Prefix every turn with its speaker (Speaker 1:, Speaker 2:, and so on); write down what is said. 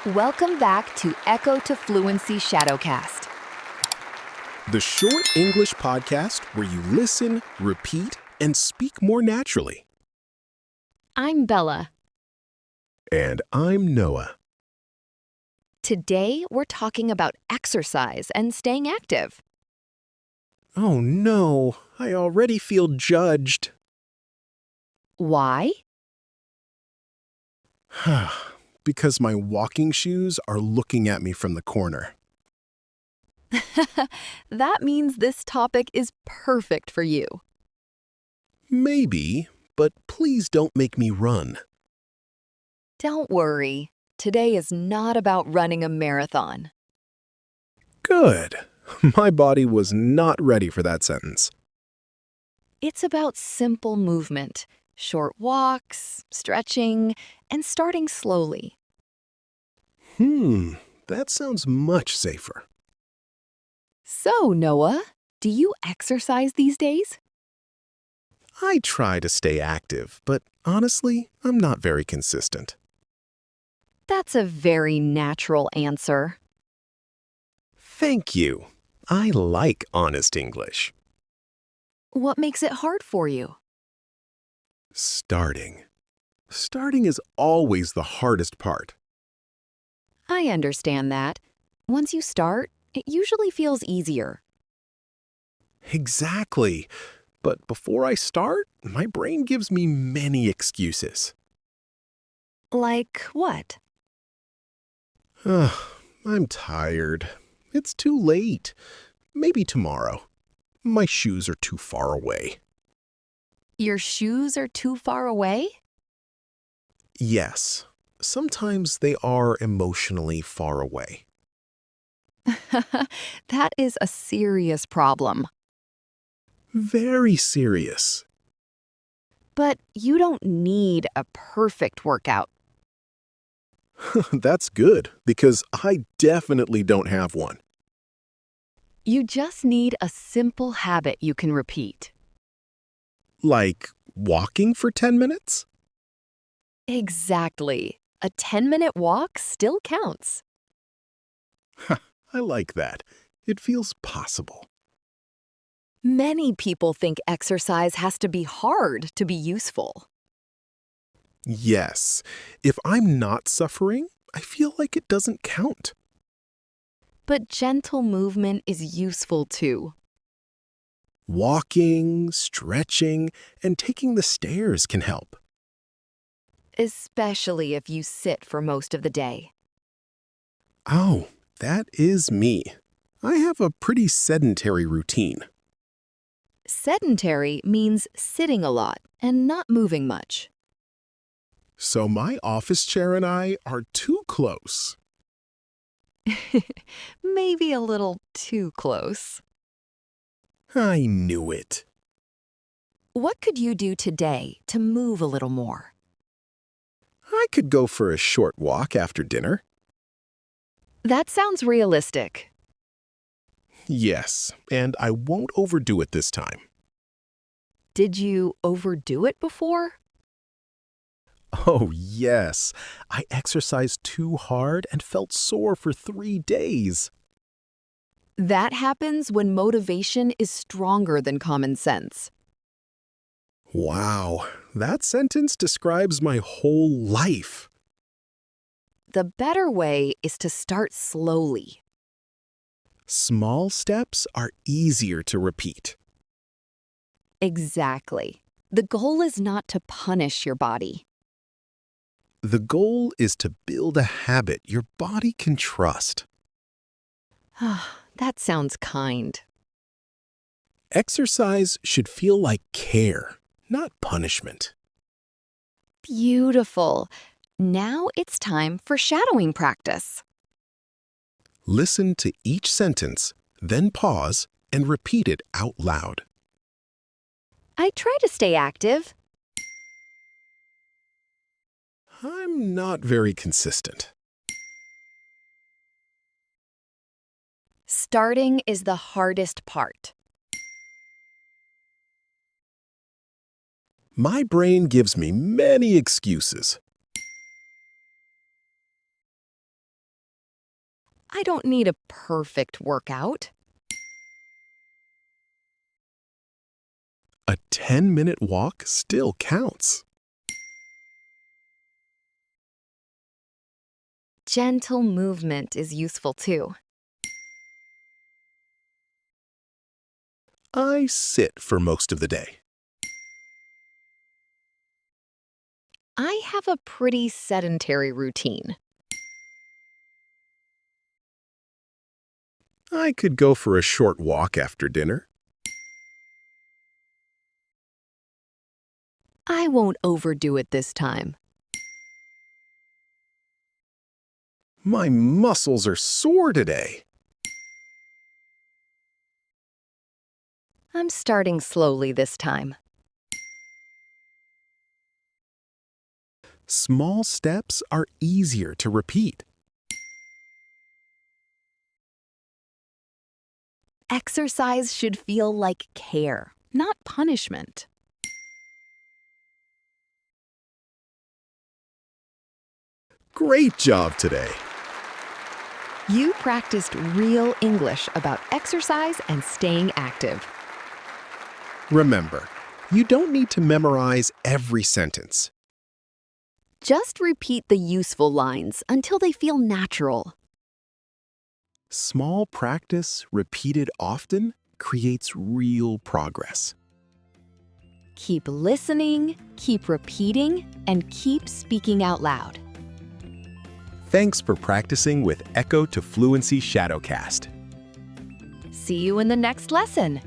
Speaker 1: Welcome back to Echo to Fluency Shadowcast.
Speaker 2: The short English podcast where you listen, repeat, and speak more naturally.
Speaker 1: I'm Bella.
Speaker 2: And I'm Noah.
Speaker 1: Today, we're talking about exercise and staying active.
Speaker 2: Oh no, I already feel judged.
Speaker 1: Why?
Speaker 2: Because my walking shoes are looking at me from the corner.
Speaker 1: That means this topic is perfect for you.
Speaker 2: Maybe, but please don't make me run.
Speaker 1: Don't worry. Today is not about running a marathon.
Speaker 2: Good. My body was not ready for that sentence.
Speaker 1: It's about simple movement, short walks, stretching, and starting slowly.
Speaker 2: That sounds much safer.
Speaker 1: So, Noah, do you exercise these days?
Speaker 2: I try to stay active, but honestly, I'm not very consistent.
Speaker 1: That's a very natural answer.
Speaker 2: Thank you. I like honest English.
Speaker 1: What makes it hard for you?
Speaker 2: Starting. Starting is always the hardest part.
Speaker 1: I understand that. Once you start, it usually feels easier.
Speaker 2: Exactly. But before I start, my brain gives me many excuses.
Speaker 1: Like what?
Speaker 2: Ugh, I'm tired. It's too late. Maybe tomorrow. My shoes are too far away.
Speaker 1: Your shoes are too far away?
Speaker 2: Yes, sometimes they are emotionally far away.
Speaker 1: That is a serious problem.
Speaker 2: Very serious.
Speaker 1: But you don't need a perfect workout.
Speaker 2: That's good, because I definitely don't have one.
Speaker 1: You just need a simple habit you can repeat.
Speaker 2: Like walking for 10 minutes?
Speaker 1: Exactly. A 10-minute walk still counts.
Speaker 2: I like that. It feels possible.
Speaker 1: Many people think exercise has to be hard to be useful.
Speaker 2: Yes, if I'm not suffering, I feel like it doesn't count.
Speaker 1: But gentle movement is useful too.
Speaker 2: Walking, stretching, and taking the stairs can help.
Speaker 1: Especially if you sit for most of the day.
Speaker 2: Oh, that is me. I have a pretty sedentary routine.
Speaker 1: Sedentary means sitting a lot and not moving much.
Speaker 2: So my office chair and I are too close.
Speaker 1: Maybe a little too close.
Speaker 2: I knew it.
Speaker 1: What could you do today to move a little more?
Speaker 2: I could go for a short walk after dinner.
Speaker 1: That sounds realistic.
Speaker 2: Yes, and I won't overdo it this time.
Speaker 1: Did you overdo it before?
Speaker 2: Oh, yes. I exercised too hard and felt sore for 3 days.
Speaker 1: That happens when motivation is stronger than common sense.
Speaker 2: Wow, that sentence describes my whole life.
Speaker 1: The better way is to start slowly.
Speaker 2: Small steps are easier to repeat.
Speaker 1: Exactly. The goal is not to punish your body.
Speaker 2: The goal is to build a habit your body can trust.
Speaker 1: That sounds kind.
Speaker 2: Exercise should feel like care, not punishment.
Speaker 1: Beautiful. Now it's time for shadowing practice.
Speaker 2: Listen to each sentence, then pause and repeat it out loud.
Speaker 1: I try to stay active.
Speaker 2: I'm not very consistent.
Speaker 1: Starting is the hardest part.
Speaker 2: My brain gives me many excuses.
Speaker 1: I don't need a perfect workout.
Speaker 2: A 10-minute walk still counts.
Speaker 1: Gentle movement is useful too.
Speaker 2: I sit for most of the day.
Speaker 1: I have a pretty sedentary routine.
Speaker 2: I could go for a short walk after dinner.
Speaker 1: I won't overdo it this time.
Speaker 2: My muscles are sore today.
Speaker 1: I'm starting slowly this time.
Speaker 2: Small steps are easier to repeat.
Speaker 1: Exercise should feel like care, not punishment.
Speaker 2: Great job today.
Speaker 1: You practiced real English about exercise and staying active.
Speaker 2: Remember, you don't need to memorize every sentence.
Speaker 1: Just repeat the useful lines until they feel natural.
Speaker 2: Small practice repeated often creates real progress.
Speaker 1: Keep listening, keep repeating, and keep speaking out loud.
Speaker 2: Thanks for practicing with Echo to Fluency Shadowcast.
Speaker 1: See you in the next lesson.